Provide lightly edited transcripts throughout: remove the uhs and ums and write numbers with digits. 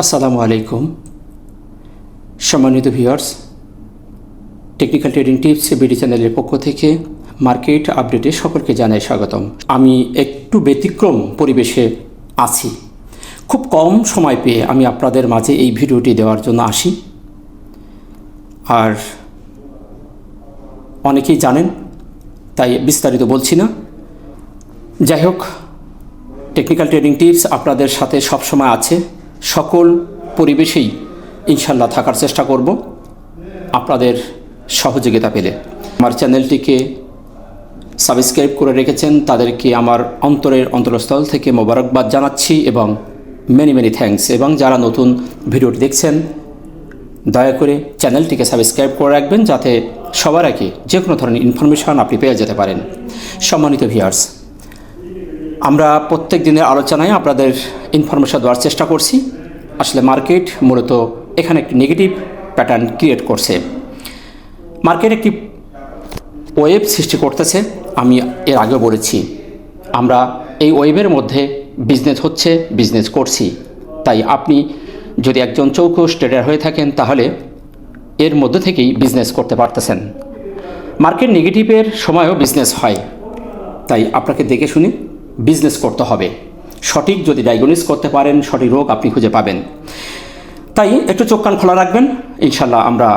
আসসালামু আলাইকুম সম্মানিত viewers, technical trading tips BD চ্যানেলের পক্ষ থেকে মার্কেট আপডেটে সকলকে জানাই স্বাগতম। আমি একটু ব্যতিক্রম পরিবেশে আছি। খুব কম সময় পেয়ে আমি আপনাদের মাঝে এই ভিডিওটি দেওয়ার জন্য আসি। আর অনেকেই জানেন, তাই বিস্তারিত বলছি না। যাই হোক, টেকনিক্যাল ট্রেডিং টিপস আপনাদের সাথে সবসময় আছে। সকল পরিবেশেই ইনশাল্লাহ থাকার চেষ্টা করব আপনাদের সহযোগিতা পেলে। আমার চ্যানেলটিকে সাবস্ক্রাইব করে রেখেছেন তাদেরকে আমার অন্তরস্থল থেকে মোবারকবাদ জানাচ্ছি এবং মেনি থ্যাঙ্কস। এবং যারা নতুন ভিডিওটি দেখছেন, দয়া করে চ্যানেলটিকে সাবস্ক্রাইব করে রাখবেন যাতে সবার আগে যে কোনো ধরনের ইনফরমেশান আপনি পেয়ে যেতে পারেন। সম্মানিত ভিউয়ার্স, আমরা প্রত্যেক দিনের আলোচনায় আপনাদের ইনফরমেশন দেওয়ার চেষ্টা করছি। আসলে মার্কেট মূলত এখানে একটি নেগেটিভ প্যাটার্ন ক্রিয়েট করছে। মার্কেট একটি ওয়েভ সৃষ্টি করতেছে। আমি এর আগেও বলেছি, আমরা এই ওয়েভের মধ্যে বিজনেস করছি। তাই আপনি যদি একজন চৌকস ট্রেডার হয়ে থাকেন তাহলে এর মধ্যে থেকেই বিজনেস করতে পারতেছেন। মার্কেট নেগেটিভের সময়ও বিজনেস হয়, তাই আপনাকে দেখে শুনে বিজনেস করতে হবে। সঠিক যদি ডায়াগনোস করতে পারেন, সঠিক রোগ আপনি খুঁজে পাবেন। তাই একটু চোখ কান খোলা রাখবেন, ইনশাল্লাহ আমরা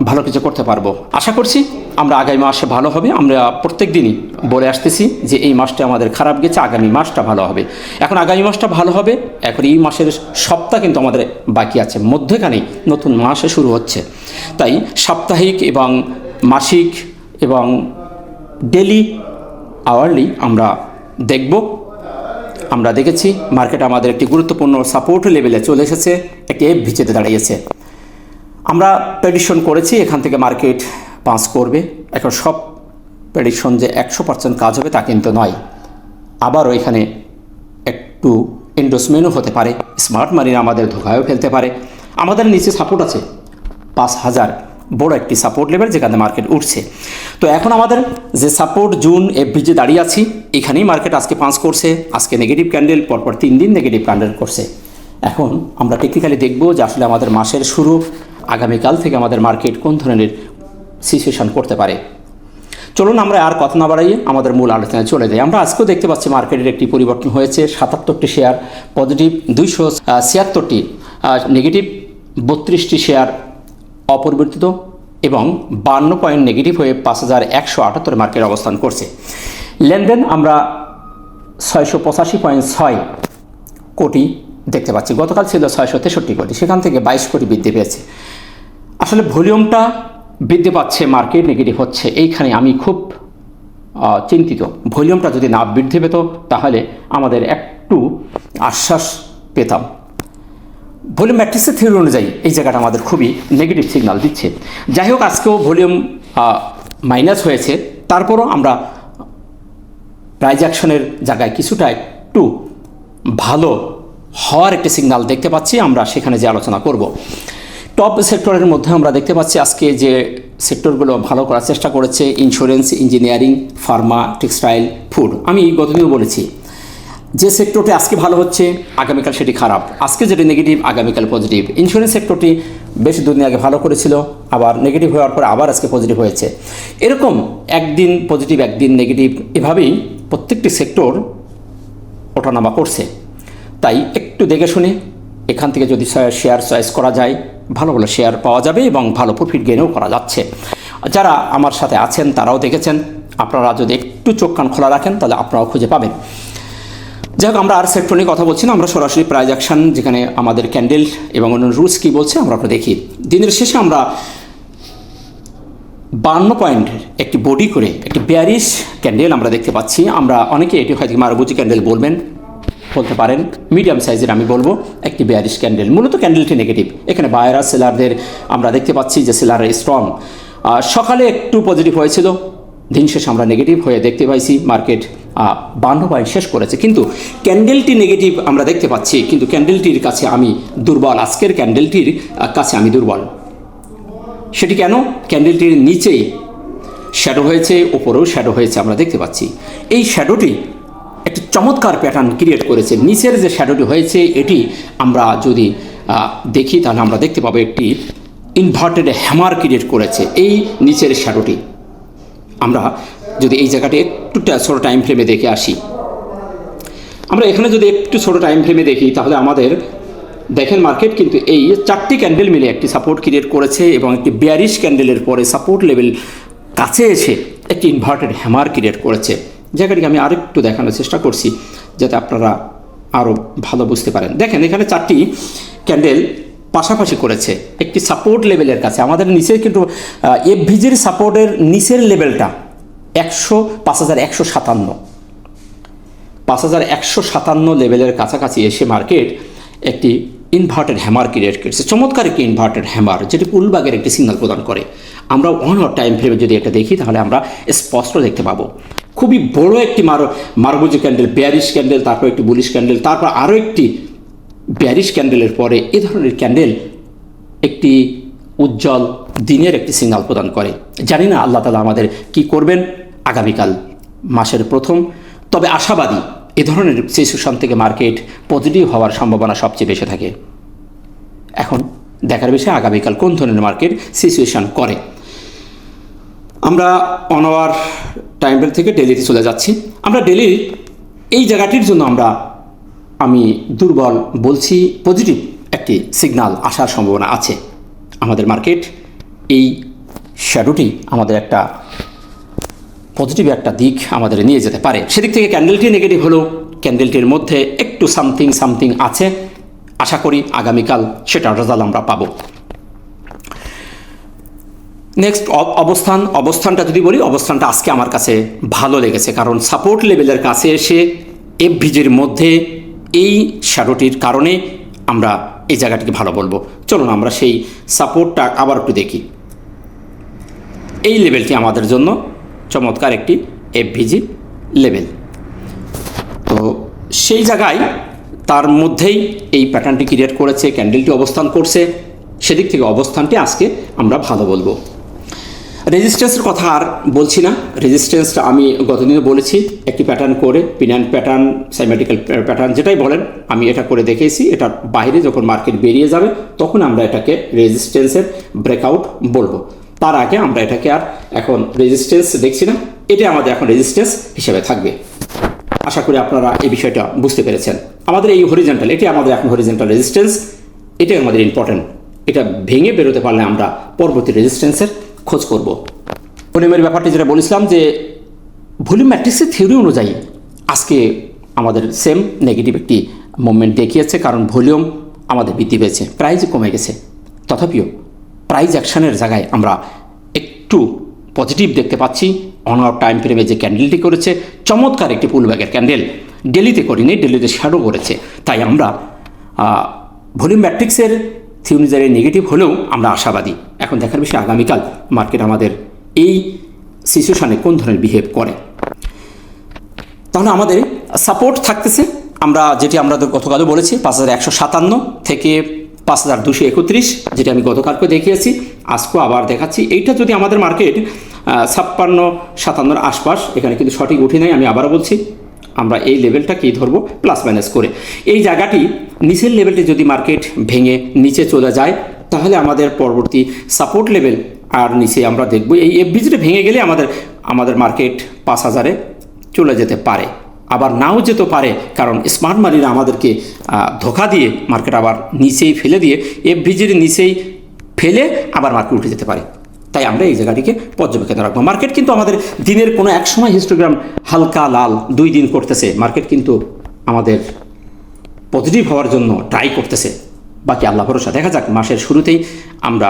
ভালো কিছু করতে পারবো। আশা করছি আমরা আগামী মাসে ভালো হবে। আমরা প্রত্যেক দিনই বলে আসতেছি যে এই মাসটা আমাদের খারাপ গেছে, আগামী মাসটা ভালো হবে। এখন আগামী মাসটা ভালো হবে, এখন এই মাসের সপ্তাহ কিন্তু আমাদের বাকি আছে, মধ্যখানে নতুন মাসে শুরু হচ্ছে। তাই সাপ্তাহিক এবং মাসিক এবং ডেলি আওয়ারলি আমরা দেখব। আমরা দেখেছি মার্কেট আমাদের একটি গুরুত্বপূর্ণ সাপোর্ট লেভেলে চলে এসেছে, একটি এফ ভিচেতে দাঁড়িয়েছে। আমরা প্রেডিকশন করেছি এখান থেকে মার্কেট পাস করবে। এখন সব প্রেডিকশন যে 100% কাজ হবে তা কিন্তু নয়। আবারও এখানে একটু এন্ডোসমেন্টও হতে পারে, স্মার্ট মানির আমাদের ধোকায়ও ফেলতে পারে। আমাদের নিচে সাপোর্ট আছে 5000, বড় একটি সাপোর্ট লেভেল যেখানে মার্কেট উঠছে। তো এখন আমাদের যে সাপোর্ট জুন এফভিজে দাঁড়িয়ে আছি, এখানেই মার্কেট আজকে পাঁচ করছে। আজকে নেগেটিভ ক্যান্ডেল, পরপর 3 দিন নেগেটিভ ক্যান্ডেল করছে। এখন আমরা টেকনিক্যালি দেখব যে আসলে আমাদের মাসের শুরু, আগামীকাল থেকে আমাদের মার্কেট কোন ধরনের সিচুয়েশন করতে পারে। চলুন আমরা আর কথা না বাড়াইয়ে আমাদের মূল আলোচনায় চলে যাই। আমরা আজকেও দেখতে পাচ্ছি মার্কেটের একটি পরিবর্তন হয়েছে। 77টি শেয়ার পজিটিভ, 276টি নেগেটিভ, 32টি শেয়ার অপরিবর্তিত এবং 52 পয়েন্ট নেগেটিভ হয়ে 5178 মার্কেট অবস্থান করছে। লেনদেন আমরা 685.6 কোটি দেখতে পাচ্ছি। গতকাল ছিল 663 কোটি, সেখান থেকে 22 কোটি বৃদ্ধি পেয়েছে। আসলে ভলিউমটা বৃদ্ধি পাচ্ছে, মার্কেট নেগেটিভ হচ্ছে, এইখানে আমি খুব চিন্তিত। ভলিউমটা যদি না বৃদ্ধি পেত তাহলে আমাদের একটু আশ্বাস পেতাম। ভলিউম ম্যাট্রিক্সের থিওরি অনুযায়ী এই জায়গাটা আমাদের খুবই নেগেটিভ সিগন্যাল দিচ্ছে। যাই হোক, আজকেও ভলিউম মাইনাস হয়েছে, তারপরও আমরা প্রাইজ অ্যাকশনের জায়গায় কিছুটা একটু ভালো হওয়ার একটি সিগন্যাল দেখতে পাচ্ছি। আমরা সেখানে যে আলোচনা করব। টপ সেক্টরের মধ্যে আমরা দেখতে পাচ্ছি আজকে যে সেক্টরগুলো ভালো করার চেষ্টা করেছে, insurance, engineering, Pharma, textile, food. আমি গতদিনও বলেছি যে সেক্টরটি আজকে ভালো হচ্ছে, আগামীকাল সেটি খারাপ। আজকে যেটি নেগেটিভ, আগামীকাল পজিটিভ। ইন্স্যুরেন্স সেক্টরটি বেশ দুদিন আগে ভালো করেছিল, আবার নেগেটিভ হওয়ার পর আবার আজকে পজিটিভ হয়েছে। এরকম একদিন পজিটিভ, একদিন নেগেটিভ, এভাবেই প্রত্যেকটি সেক্টর ওঠানামা করছে। তাই একটু দেখে শুনে এখান থেকে যদি শেয়ার চয়েস করা যায়, ভালো ভালো শেয়ার পাওয়া যাবে এবং ভালো প্রফিট গেইনও করা যাচ্ছে। যারা আমার সাথে আছেন তারাও দেখেছেন। আপনারা যদি একটু চোখ কান খোলা রাখেন তাহলে আপনারাও খুঁজে পাবেন। যাই হোক, আমরা আর সেক্টর নিয়ে কথা বলছি না, আমরা সরাসরি প্রাইজ অ্যাকশন, যেখানে আমাদের ক্যান্ডেল এবং অন্য রুলস কী বলছে আমরা দেখি। দিনের শেষে আমরা 52 পয়েন্টের একটি বডি করে একটি বেয়ারিশ ক্যান্ডেল আমরা দেখতে পাচ্ছি। আমরা অনেকে এটি হয়তো মারুগুজি ক্যান্ডেল বলতে পারেন, মিডিয়াম সাইজের আমি বলবো একটি বেয়ারিশ ক্যান্ডেল। মূলত ক্যান্ডেলটি নেগেটিভ। এখানে বায়ার সেলারদের আমরা দেখতে পাচ্ছি যে সেলারের স্ট্রং। সকালে একটু পজিটিভ হয়েছিল, দিন শেষে আমরা নেগেটিভ হয়ে দেখতে পাইছি মার্কেট 52 পয়েন্ট শেষ করেছে। কিন্তু ক্যান্ডেলটি নেগেটিভ আমরা দেখতে পাচ্ছি, কিন্তু ক্যান্ডেলটির কাছে আমি দুর্বল। আজকের ক্যান্ডেলটির কাছে আমি দুর্বল। সেটি কেন? ক্যান্ডেলটির নিচেই শ্যাডো হয়েছে, ওপরেও শ্যাডো হয়েছে আমরা দেখতে পাচ্ছি। এই শ্যাডোটি একটি চমৎকার প্যাটার্ন ক্রিয়েট করেছে। নিচের যে শ্যাডোটি হয়েছে এটি আমরা যদি দেখি তাহলে আমরা দেখতে পাবো একটি ইনভার্টেড হ্যামার ক্রিয়েট করেছে এই নিচের শ্যাডোটি। আমরা যদি এই জায়গাটি একটু ছোটো টাইম ফ্রেমে দেখে আসি, আমরা এখানে যদি একটু ছোটো টাইম ফ্রেমে দেখি তাহলে আমাদের দেখেন মার্কেট কিন্তু এই 4টি ক্যান্ডেল মিলে একটি সাপোর্ট ক্রিয়েট করেছে এবং একটি বেয়ারিশ ক্যান্ডেলের পরে সাপোর্ট লেভেল কাছে এসে একটি ইনভার্টেড হ্যামার ক্রিয়েট করেছে। জায়গাটিকে আমি আরেকটু দেখানোর চেষ্টা করছি যাতে আপনারা আরও ভালো বুঝতে পারেন। দেখেন এখানে 4টি ক্যান্ডেল পাশাপাশি করেছে একটি সাপোর্ট লেভেলের কাছে। আমাদের নিচে কিন্তু এফভিজির সাপোর্টের নিচের লেভেলটা 5157 লেভেলের কাছাকাছি এসে মার্কেট একটি ইনভার্টেড হ্যামার ক্রিয়েট করেছে, চমৎকার একটি ইনভার্টেড হ্যামার যেটি পুলবাগের একটি সিগন্যাল প্রদান করে। আমরা 1 আওয়ার টাইম ফ্রেমে যদি এটা দেখি তাহলে আমরা স্পষ্ট দেখতে পাবো খুবই বড় একটি মারবুজি ক্যান্ডেল, বেয়ারিশ ক্যান্ডেল, তারপর একটি বুলিশ ক্যান্ডেল, তারপর আরও একটি বেয়ারিশ ক্যান্ডেলের পরে এ ধরনের ক্যান্ডেল একটি উজ্জ্বল দিনের একটি সিগন্যাল প্রদান করে। জানি না আল্লাহ তাআলা আমাদের কি করবেন আগামীকাল মাসের প্রথম, তবে আশাবাদী এ ধরনের সিচুয়েশন থেকে মার্কেট পজিটিভ হওয়ার সম্ভাবনা সবচেয়ে বেশি থাকে। এখন দেখার বিষয় আগামীকাল কোন ধরনের মার্কেট সিচুয়েশন করে। আমরা 1 আওয়ার টাইম ফ্রেম থেকে ডেলিতে চলে যাচ্ছি। আমরা ডেলির এই জায়গাটির জন্য আমি দুর্বল বলছি, পজিটিভ একটি সিগন্যাল আসার সম্ভাবনা আছে। আমাদের মার্কেট এই শ্যাডোটি আমাদের একটা পজিটিভ একটা দিক আমাদের নিয়ে যেতে পারে। সেদিক থেকে ক্যান্ডেলটি নেগেটিভ হলেও ক্যান্ডেলটির মধ্যে একটু সামথিং আছে। আশা করি আগামীকাল সেটার রেজাল্ট আমরা পাবো। নেক্সট অবস্থানটা যদি বলি, অবস্থানটা আজকে আমার কাছে ভালো লেগেছে, কারণ সাপোর্ট লেভেলের কাছে এসে এফভিজির মধ্যে এই শ্যাডোটির কারণে আমরা এই জায়গাটিকে ভালো বলবো। চলুন আমরা সেই সাপোর্টটা আবার একটু দেখি। এই লেভেলটি আমাদের জন্য চমৎকার একটি এফভিজি লেভেল। তো সেই জায়গায় তার মধ্যেই এই প্যাটার্নটি ক্রিয়েট করেছে, ক্যান্ডেলটি অবস্থান করছে, সেদিক থেকে অবস্থানটি আজকে আমরা ভালো বলবো। রেজিস্ট্যান্সের কথা আর বলছি না, রেজিস্ট্যান্সটা আমি গতদিনে বলেছি একটি প্যাটার্ন করে, পিনান প্যাটার্ন, সাইমেট্রিক্যাল প্যাটার্ন যেটাই বলেন, আমি এটা করে দেখেছি। এটার বাইরে যখন মার্কেট বেরিয়ে যাবে তখন আমরা এটাকে রেজিস্ট্যান্সের ব্রেকআউট বলবো। তার আগে আমরা এটাকে আর এখন রেজিস্ট্যান্স দেখছি না, এটা আমাদের এখন রেজিস্ট্যান্স হিসেবে থাকবে। আশা করি আপনারা এই বিষয়টা বুঝতে পেরেছেন। আমাদের এই হরিজন্টাল, এটি আমাদের এখন হরিজন্টাল রেজিস্ট্যান্স, এটাই আমাদের ইম্পর্টেন্ট। এটা ভেঙে বেরোতে পারলে আমরা পরবর্তী রেজিস্ট্যান্সের খোঁজ করব। ভলিউমের ব্যাপারটি যেটা বলেছিলাম যে ভলিউম ম্যাট্রিক্সের থিওরি অনুযায়ী আজকে আমাদের সেম নেগেটিভ একটি মুভমেন্ট দেখিয়েছে, কারণ ভলিউম আমাদের বৃদ্ধি পেয়েছে, প্রাইস কমে গেছে। তথাপিও প্রাইস অ্যাকশনের জায়গায় আমরা একটু পজিটিভ দেখতে পাচ্ছি। 1 আওয়ার টাইম ফ্রেমে যে ক্যান্ডেলটি করেছে চমৎকার একটি পুলব্যাকের ক্যান্ডেল, ডেলিতে করিনি, ডেলিতে শ্যাডো করেছে। তাই আমরা ভলিউম ম্যাট্রিক্সের থিওরি অনুযায়ী নেগেটিভ হলেও আমরা আশাবাদী। এখন দেখার বিষয় আগামীকাল মার্কেট আমাদের এই সিচুয়েশনে কোন ধরনের বিহেভ করে। তাহলে আমাদের সাপোর্ট থাকতেছে, আমরা গতকালও বলেছি 5157 থেকে 5231, যেটা আমি গতকালকে দেখিয়েছি, আজকেও আবার দেখাচ্ছি। এইটা যদি আমাদের মার্কেট 56-57 আশপাশ, এখানে কিন্তু সঠিক উঠে নাই, আমি আবারও বলছি, আমরা এই লেভেলটাকেই ধরবো প্লাস মাইনাস করে। এই জায়গাটি নিচের লেভেলটি যদি মার্কেট ভেঙে নিচে চলে যায় তাহলে আমাদের পরবর্তী সাপোর্ট লেভেল আর নিচে আমরা দেখব এই এফভিজিটা ভেঙে গেলে আমাদের মার্কেট 5000-এ চলে যেতে পারে, আবার নাও যেতে পারে, কারণ স্মার্ট মানিরা আমাদেরকে ধোকা দিয়ে মার্কেট আবার নিচেই ফেলে দিয়ে এফভিজির নিচেই ফেলে আবার মার্কেট উঠে যেতে পারে। তাই আমরা এই জায়গাটিকে পর্যবেক্ষণে রাখবো। মার্কেট কিন্তু আমাদের দিনের কোনো এক সময় হিস্টোগ্রাম হালকা লাল 2 দিন করতেছে, মার্কেট কিন্তু আমাদের পজিটিভ হওয়ার জন্য ট্রাই করতেছে। বাকি আল্লাহ ভরসা, দেখা যাক মাসের শুরুতেই আমরা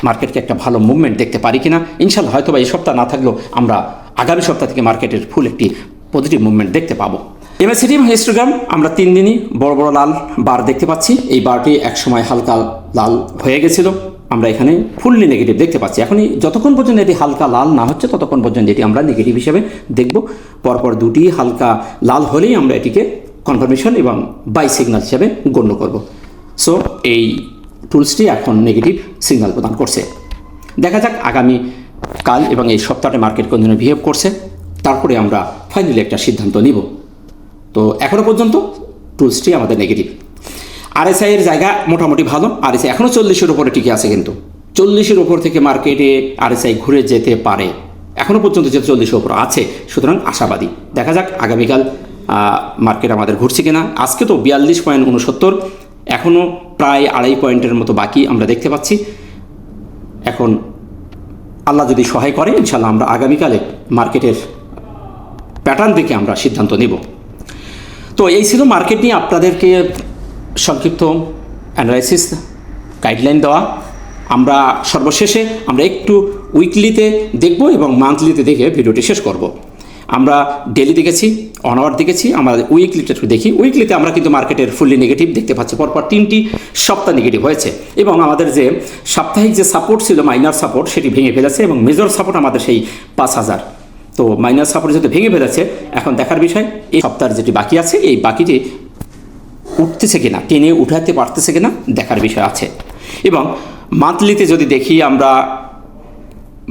মার্কেটকে একটা ভালো মুভমেন্ট দেখতে পারি কিনা। ইনশাল্লাহ হয়তো বা এই সপ্তাহ না থাকলেও আমরা আগামী সপ্তাহ থেকে মার্কেটের ফুল একটি পজিটিভ মুভমেন্ট দেখতে পাবো। এমএসিডি এবং হিস্টোগ্রাম আমরা 3 দিনই বড় বড় লাল বার দেখতে পাচ্ছি। এই বারটি একসময় হালকা লাল হয়ে গেছিল, আমরা এখানে ফুললি নেগেটিভ দেখতে পাচ্ছি। এখনই যতক্ষণ পর্যন্ত এটি হালকা লাল না হচ্ছে ততক্ষণ পর্যন্ত এটি আমরা নেগেটিভ হিসেবে দেখব। পরপর 2টি হালকা লাল হলেই আমরা এটিকে কনফার্মেশন এবং বাই সিগন্যাল হিসেবে গণ্য করব। সো এই টুলসটি এখন নেগেটিভ সিগন্যাল প্রদান করছে। দেখা যাক আগামী কাল এবং এই সপ্তাহে মার্কেট কোন ধরনের বিহেভ করছে, তারপরে আমরা ফাইনালি একটা সিদ্ধান্ত নিব। তো এখনও পর্যন্ত টুলসটি আমাদের নেগেটিভ। আরএসআই এর জায়গা মোটামুটি ভালো, আরএসআই এখনও 40-এর উপরে টিকে আছে, কিন্তু 40-এর উপর থেকে মার্কেটে আরএসআই ঘুরে যেতে পারে, এখনও পর্যন্ত যে 40-এর উপর আছে, সুতরাং আশাবাদী। দেখা যাক আগামীকাল মার্কেট আমাদের ঘুরছে কিনা। আজকে তো 42.69, এখনও প্রায় 2.5 পয়েন্টের মতো বাকি আমরা দেখতে পাচ্ছি। এখন আল্লাহ যদি সহায় করে ইনশাল্লাহ আমরা আগামীকালে মার্কেটের প্যাটার্ন দেখে আমরা সিদ্ধান্ত নেব। তো এই ছিল মার্কেট নিয়ে আপনাদেরকে সংক্ষিপ্ত অ্যানালাইসিস গাইডলাইন দেওয়া। আমরা সর্বশেষে আমরা একটু উইকলিতে দেখব এবং মান্থলিতে দেখে ভিডিওটি শেষ করব। আমরা ডেলি দেখেছি, অন আওয়ার দেখেছি, আমরা উইকলিটা একটু দেখি। উইকলিতে আমরা কিন্তু মার্কেটের ফুললি নেগেটিভ দেখতে পাচ্ছি, পরপর 3টি সপ্তাহ নেগেটিভ হয়েছে এবং আমাদের যে সাপ্তাহিক যে সাপোর্ট ছিল, মাইনার সাপোর্ট, সেটি ভেঙে ফেলেছে এবং মেজর সাপোর্ট আমাদের সেই 5000। তো মাইনার সাপোর্ট যেহেতু ভেঙে ফেলেছে, এখন দেখার বিষয় এই সপ্তাহের যেটি বাকি আছে, এই বাকিটি উঠতেছে কিনা, টেনে উঠাতে পারতেছে কিনা দেখার বিষয় আছে। এবং মান্থলিতে যদি দেখি, আমরা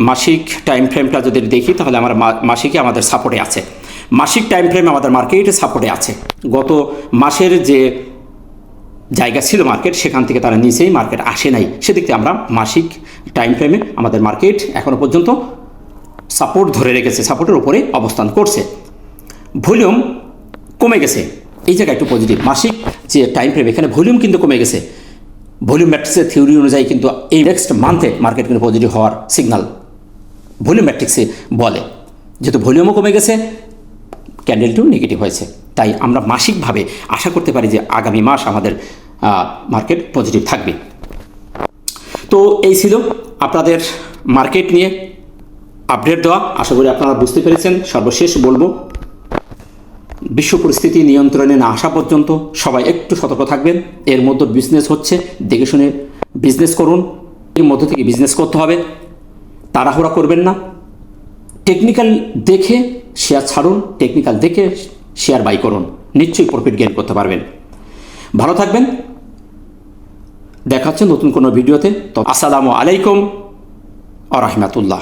মাসিক টাইম ফ্রেমটা যদি দেখি, তাহলে আমার মাসিকে আমাদের সাপোর্টে আছে, মাসিক টাইম ফ্রেমে আমাদের মার্কেটে সাপোর্টে আছে। গত মাসের যে জায়গা ছিল মার্কেট, সেখান থেকে তারা নিচেই মার্কেট আসে নাই, সেদিক থেকে আমরা মাসিক টাইম ফ্রেমে আমাদের মার্কেট এখনও পর্যন্ত সাপোর্ট ধরে রেখেছে, সাপোর্টের উপরে অবস্থান করছে। ভলিউম কমে গেছে, এই জায়গায় একটু পজিটিভ। মাসিক যে টাইম ফ্রেম, এখানে ভলিউম কিন্তু কমে গেছে। ভলিউম ম্যাট্রিক্সের থিওরি অনুযায়ী কিন্তু এই নেক্সট মান্থে মার্কেট কিন্তু পজিটিভ হওয়ার সিগন্যাল ভলিউম ম্যাট্রিক্সে বলে। যেহেতু ভলিউমও কমে গেছে, ক্যান্ডেলটিও নেগেটিভ হয়েছে, তাই আমরা মাসিকভাবে আশা করতে পারি যে আগামী মাস আমাদের মার্কেট পজিটিভ থাকবে। তো এই ছিল আপনাদের মার্কেট নিয়ে আপডেট দেওয়া। আশা করি আপনারা বুঝতে পেরেছেন। সর্বশেষ বলবো, বিশ্ব পরিস্থিতি নিয়ন্ত্রণে না আসা পর্যন্ত সবাই একটু সতর্ক থাকবেন। এর মধ্যে বিজনেস হচ্ছে, দেখে শুনে বিজনেস করুন, এর মধ্য থেকে বিজনেস করতে হবে, তাড়াহুড়া করবেন না। টেকনিক্যাল দেখে শেয়ার ছাড়ুন, টেকনিক্যাল দেখে শেয়ার বাই করুন, নিশ্চয়ই প্রফিট গেইন করতে পারবেন। ভালো থাকবেন, দেখা হচ্ছে নতুন কোনো ভিডিওতে। তো আসসালামু আলাইকুম ওয়া রাহমাতুল্লাহ।